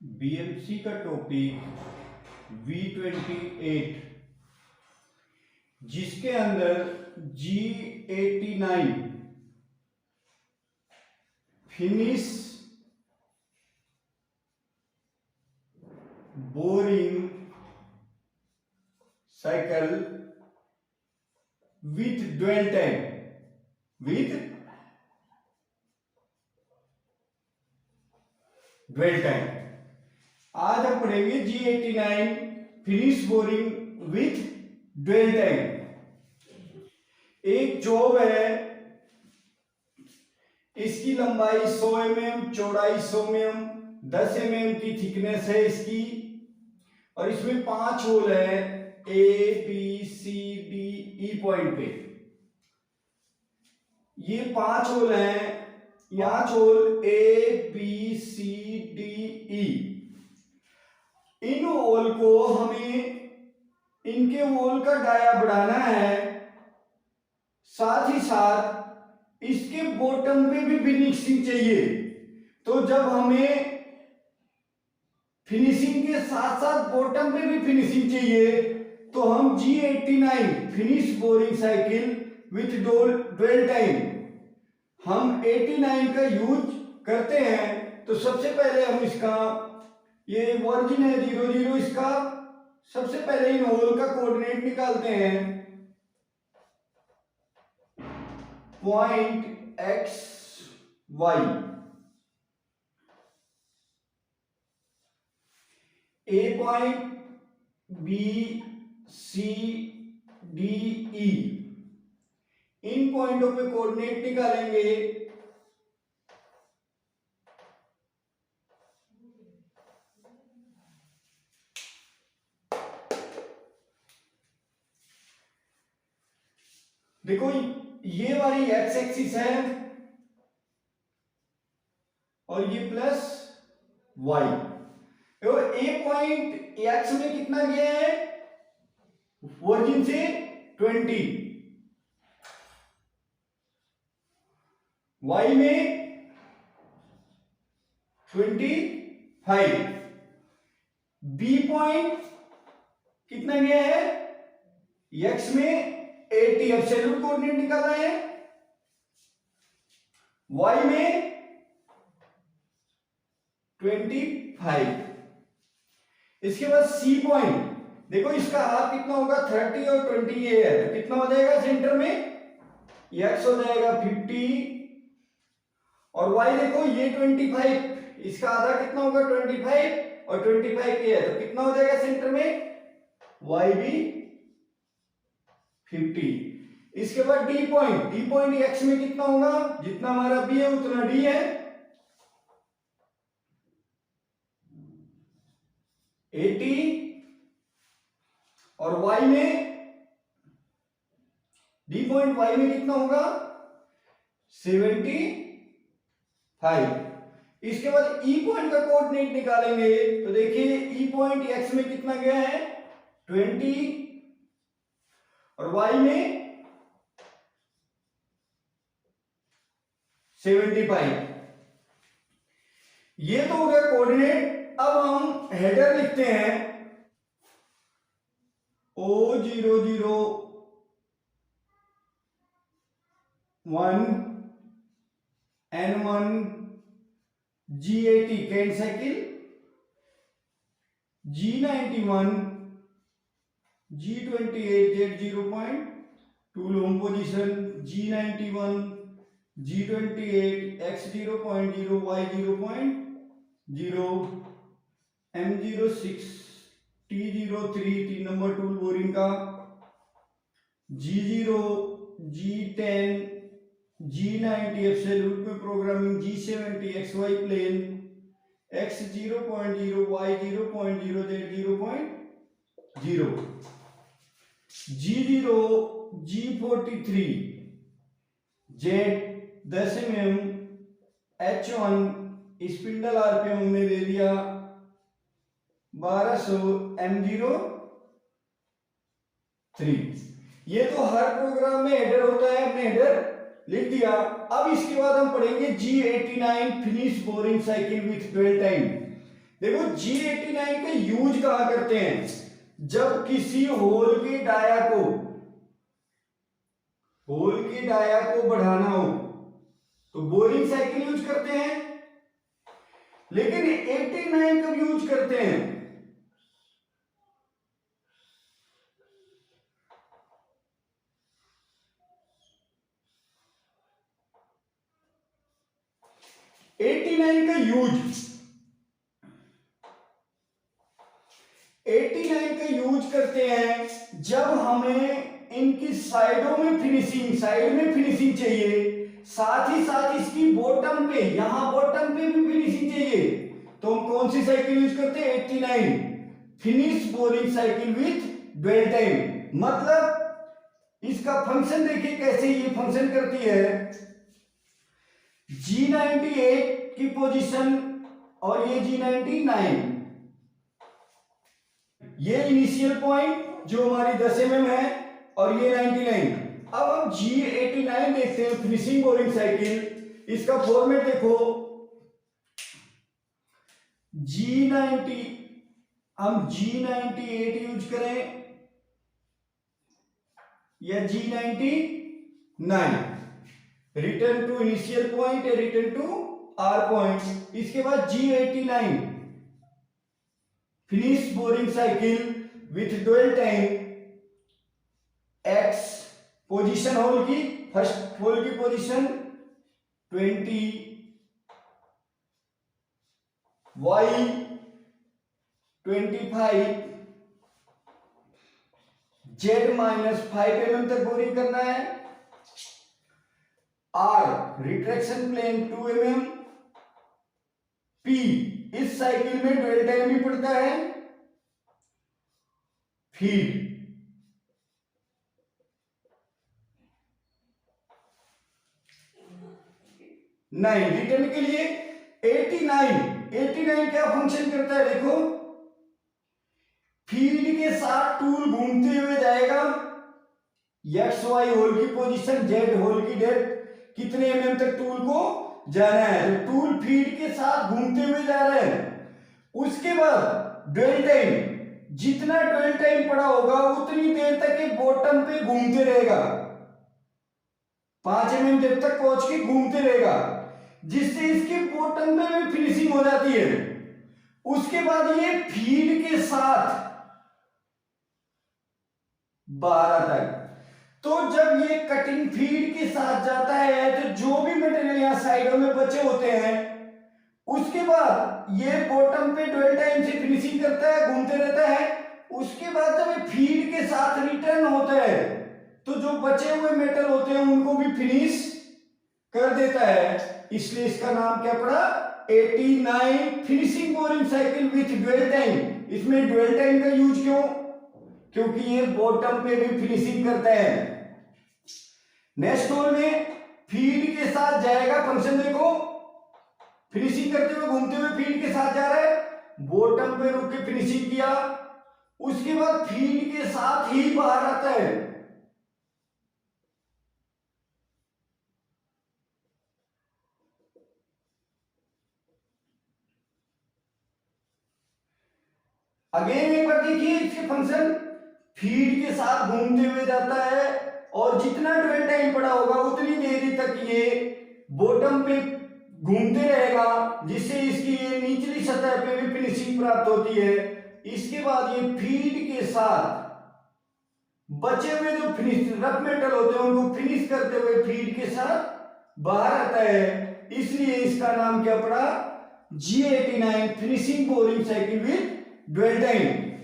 BMC का topic V28 जिसके अंदर G89 finish boring cycle with dwell time आज हम पढ़ेंगे G89 finish boring with dwell time. एक जॉब है, इसकी लंबाई 100 mm, चौड़ाई 100 mm, 10 mm की थिकनेस है इसकी, और इसमें 5 होल है A B C D E point पे। ये 5 होल हैं, यहां hole A B C D E। इन होल को हमें इनके होल का डाया बढ़ाना है, साथ ही साथ इसके बॉटम पे भी फिनिशिंग चाहिए। तो जब हमें फिनिशिंग के साथ साथ बॉटम पे भी फिनिशिंग चाहिए तो हम G89 finish boring cycle with dwell time हम 89 का यूज करते हैं। तो सबसे पहले हम इसका, ये ओरिजिन है 00, इसका सबसे पहले इन होल का कोऑर्डिनेट निकालते हैं। Point x y, A point B C D E, इन पॉइंटों पे कोऑर्डिनेट निकालेंगे। देखो ये वाली एक्स एक्सिस है और ये प्लस वाई। देखो ए पॉइंट एक्स में कितना गया है, ओरिजिन से 20, वाई में 25, बी पॉइंट कितना गया है, एक्स में 80, एब्सोल्यूट कोऑर्डिनेट निकाला है, वाई में 25। इसके बाद सी पॉइंट, देखो इसका हाफ कितना होगा 30 और 20 ये है, तो कितना हो जाएगा सेंटर में, एक्स हो जाएगा 50 और वाई देखो ये 25, इसका आधा कितना होगा 25 और 25 ये है, तो कितना हो जाएगा सेंटर में, वाई भी 50। इसके बाद डी पॉइंट एक्स में कितना होगा, जितना हमारा बी है उतना डी है, 80 और वाई में, डी पॉइंट वाई में कितना होगा 75। इसके बाद ई पॉइंट का कोऑर्डिनेट निकालेंगे, तो देखिए ई पॉइंट एक्स में कितना गया है 20 और वाई में 75। ये तो हो गया कोऑर्डिनेट। अब हम हेडर लिखते हैं O00 1 N1 G80 canned cycle, G91 G28 Z0.2 लोम position, G91 G28 X0.0 Y0.0 M06 T03 3 number tool boring का, G0 G10 G90 एब्सोल्यूट में programming, G70 XY plane, X0.0 Y0.0 Z0.0, G0 G43 Z 10 mm H1, spindle RPM हमने दे दिया 1200 M03। ये तो हर programme में header होता है, हमने हेडर लिख दिया। अब इसके बाद हम पढ़ेंगे G89 finish boring cycle with dwell time. देखो G89 का यूज कहां करते हैं, जब किसी होल की डाया को बढ़ाना हो तो बोरिंग साइकिल यूज करते हैं। लेकिन 89 कब यूज करते हैं, एटी नाइन का यूज करते हैं जब हमें इनकी साइड में फिनिशिंग चाहिए, साथ ही साथ इसकी बॉटम पे भी फिनिशिंग चाहिए, तो हम कौन सी साइकिल यूज करते हैं, 89 finish boring cycle with dwell time. मतलब इसका फंक्शन देखिए कैसे ये फंक्शन करती है, G98 की पोजीशन और ये G99, ये इनिशियल पॉइंट जो हमारी 10 mm है और ये 99। अब हम G89 देखते हैं फिनिशिंग बोरिंग साइकिल, इसका फॉर्मेट देखो, G90 हम G98 यूज करें या G99, return to initial point या रिटर्न टू आर पॉइंट। इसके बाद G89 finish boring cycle with dwell time, X position hole की, फर्स्ट होल की पोजीशन 20, वाई 25, जेड -5 mm तक बोरिंग करना है, R retraction plane 2 mm, P इस cycle में ड्वेल टाइम भी पड़ता है, फीड नाइन। रिटर्न के लिए 89 क्या फंक्शन करता है, देखो फील्ड के साथ टूल घूमते हुए जाएगा, एक्स वाई होल की पोजीशन, जेड होल की डेप्थ, कितने mm तक टूल को जाना है, तो टूल फीड के साथ घूमते हुए जा रहे हैं। उसके बाद ड्वेल टाइम, जितना ड्वेल टाइम पड़ा होगा उतनी देर तक ये बॉटम पे घूमते रहेगा, 5 mm डेप्थ तक पहुंच के घूमते रहेगा, जिससे इसकी बॉटम पे भी फिनिशिंग हो जाती है। उसके बाद ये फीड के साथ बाहर आता है, तो जब ये कटिंग फीड के साथ जाता है तो जो भी मटेरियल यहां साइडों में बचे होते हैं, उसके बाद ये बॉटम पे ड्वेल टाइम से फिनिशिंग करता है, घूमते रहता है। उसके बाद जब ये फीड के साथ रिटर्न होता है तो जो बचे हुए मेटल होते हैं उनको भी फिनिश कर देता है, इसलिए इसका नाम क्या पड़ा, 89 finishing boring cycle with dwell time. इसमें ड्वेल टाइम का यूज क्यों, क्योंकि ये बॉटम पे भी फिनिशिंग करता है। नेक्स्ट होल में फीड के साथ जाएगा, फंक्शन देखो, फिनिशिंग करते हुए घूमते हुए फीड के साथ जा रहा है, बॉटम पे रुक के फिनिशिंग किया, उसके बाद फीड के साथ ही बाहर आता है। अगेन एक बार देखिए इसके फंक्शन, फीड के साथ घूमते हुए जाता है और जितना ड्वेल टाइम पड़ा होगा उतनी देर तक ये बॉटम पे घूमते रहेगा, जिससे इसकी ये निचली सतह पे भी फिनिशिंग प्राप्त होती है। इसके बाद ये फीड के साथ बचे हुए जो फिनिश रफ मेटल होते हैं उनको फिनिश करते हुए फीड के साथ बाहर आता है, इसलिए इसका नाम क्या पड़ा, G89 finishing boring cycle with dwell time.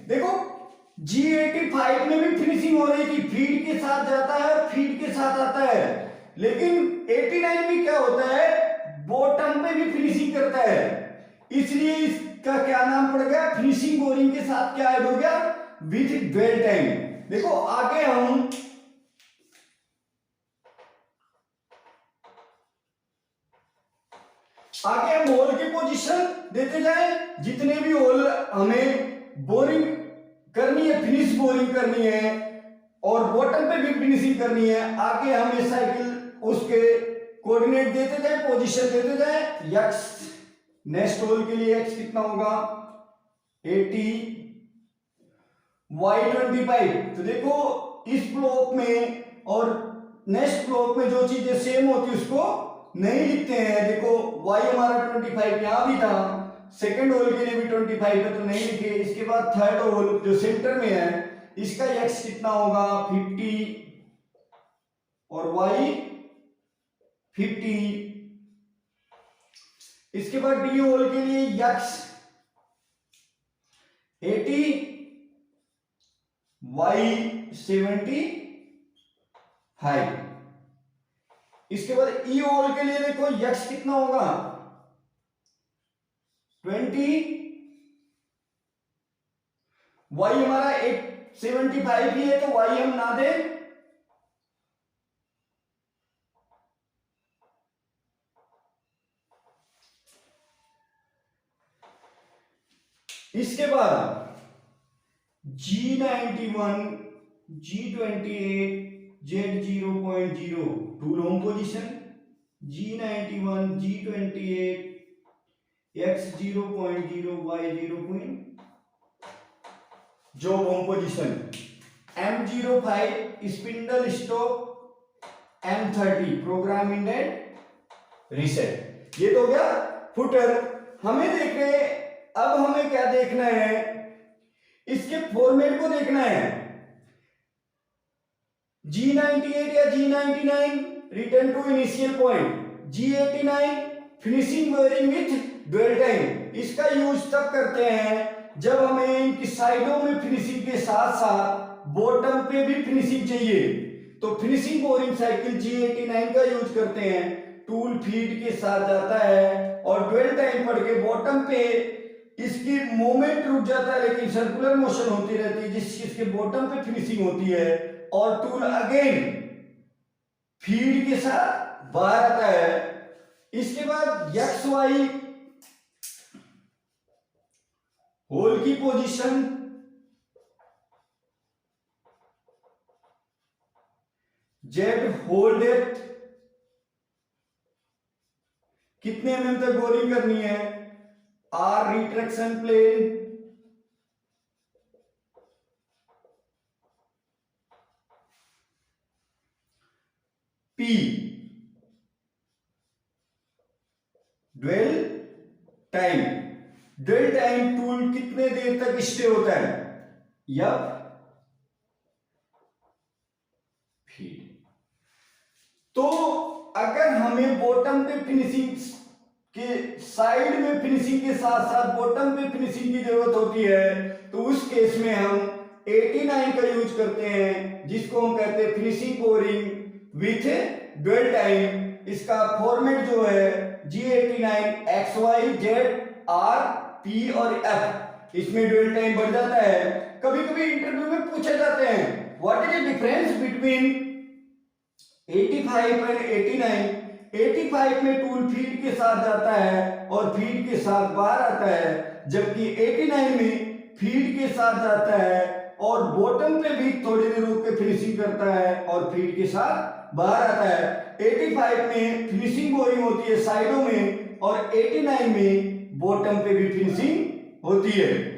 देखो G85 में भी फिनिशिंग हो रही थी, फीड के साथ जाता है, फीड के साथ आता है, लेकिन 89 में क्या होता है, बॉटम पे भी फिनिशिंग करता है, इसलिए इसका क्या नाम पड़ गया, फिनिशिंग बोरिंग के साथ क्या ऐड हो गया, विथ ड्वेल टाइम। देखो आगे हम होल की पोजीशन देते जाए, जितने भी होल हमें बोरिंग करनी है, फिनिश बोरिंग करनी है और बॉटम पे भी फिनिशिंग करनी है। आगे हम ये साइकिल उसके कोऑर्डिनेट देते जाए, पोजीशन देते जाए, x नेक्स्ट होल के लिए x कितना होगा 80, y 25। तो देखो इस ब्लॉक में और नेक्स्ट ब्लॉक में जो चीजें सेम होती है उसको नहीं लिखते हैं। देखो y हमारा 25 यहां भी था, सेकंड होल के लिए भी 25 है तो नहीं लिखे। इसके बाद थर्ड होल जो सेंटर में है इसका x कितना होगा 50 और y 50। इसके बाद डी होल के लिए x 80 y 75। इसके बाद ई होल के लिए देखो x कितना होगा 20, y हमारा 75 ही है तो y हम ना दें। इसके बाद G91 G28 Z0.0 tool home position, G91 G28 X 0.0 Y 0. Job home position, M05 spindle stop, M30 program indent reset. ये तो हो गया फुटर। हमें देख रहे हैं, अब हमें क्या देखना है, इसके फॉर्मेट को देखना है। G98 या G99 return to initial point, G89 finishing boring with dwell time. इसका यूज तब करते हैं जब हमें इनकी साइडों में फिनिशिंग के साथ साथ बॉटम पे भी फिनिशिंग चाहिए, तो फिनिशिंग बोरिंग साइकिल G89 का यूज करते हैं। टूल फीड के साथ जाता है और ड्वेल टाइम पढ़ के बॉटम पे इसकी मूवमेंट रुक जाता है लेकिन सर्कुलर मोशन होती रहती है जिसके बॉटम पे फिनिशिंग होती है, और टूल अगेन फीड के साथ बाहर आता है। इसके बाद XY होल की पोजीशन, Z होल डेप्थ कितने mm तक बोरिंग करनी है, R retraction plane, P dwell time. Dwell time tool कितने देर तक स्टे होता है, या फीड। तो अगर हमें बॉटम पे फिनिशिंग के साइड में फिनिशिंग के साथ साथ बॉटम पे फिनिशिंग की जरूरत होती है तो उस केस में हम 89 का यूज करते हैं जिसको हम कहते हैं finishing boring with dwell time. इसका फॉर्मेट जो है G89 XY Z R P और F, इसमें ड्वेल टाइम बढ़ जाता है। कभी कभी इंटरव्यू में पूछे जाते हैं what is the difference between 85 and 89। 85 में टूल फीड के साथ जाता है और फीड के साथ बाहर आता है, जबकि 89 में फीड के साथ जाता है और बॉटम पे भी थोड़ी देर रुक के फिनिशिंग करता है और फीड के साथ बाहर आता है। 85 में फिनिशिंग बोरिंग होती है साइडों में और 89 में बॉटम पे भी फिनिशिंग होती है।